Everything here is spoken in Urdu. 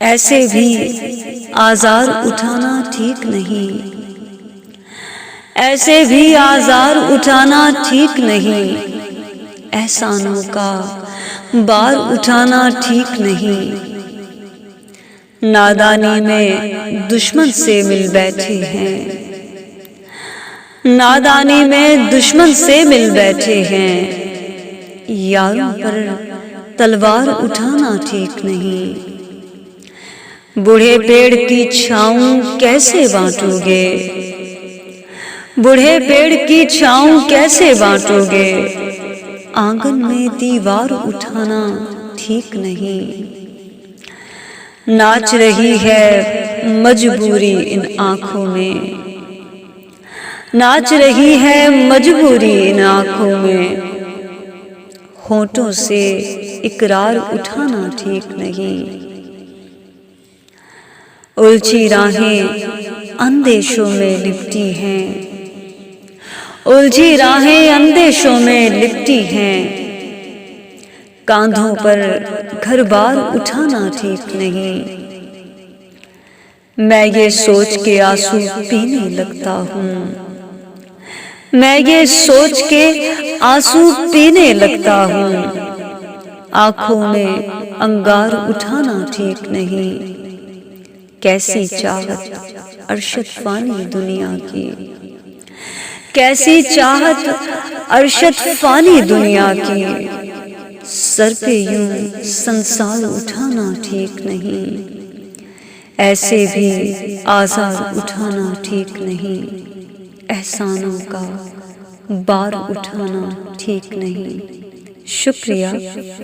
ایسے بھی آزار اٹھانا ٹھیک نہیں، ایسے بھی آزار اٹھانا ٹھیک نہیں، احسانوں کا بار اٹھانا ٹھیک نہیں۔ نادانی میں دشمن سے مل بیٹھے ہیں، نادانی میں دشمن سے مل بیٹھے ہیں، یاروں پر تلوار اٹھانا ٹھیک نہیں۔ بوڑھے پیڑ کی چھاؤں کیسے بانٹو گے، بوڑھے پیڑ کی چھاؤں کیسے بانٹو گے، آنگن میں دیوار اٹھانا ٹھیک نہیں۔ ناچ رہی ہے مجبوری ان آنکھوں میں، ناچ رہی ہے مجبوری ان آنکھوں میں، ہونٹوں سے اقرار اٹھانا ٹھیک نہیں۔ الجھی راہیں اندیشوں میں لپٹی ہیں، الجھی راہیں اندیشوں میں لپٹی ہیں، کاندھوں پر گھر بار اٹھانا ٹھیک نہیں۔ میں یہ سوچ کے آنسو پینے لگتا ہوں، میں یہ سوچ کے آنسو پینے لگتا ہوں، آنکھوں میں انگار اٹھانا ٹھیک نہیں۔ کیسی چاہت ارشد فانی دنیا کی، کیسی چاہت ارشد فانی دنیا کی، سر پہ یوں سنسار اٹھانا ٹھیک نہیں۔ ایسے بھی آزار اٹھانا ٹھیک نہیں، احسانوں کا بار اٹھانا ٹھیک نہیں۔ شکریہ۔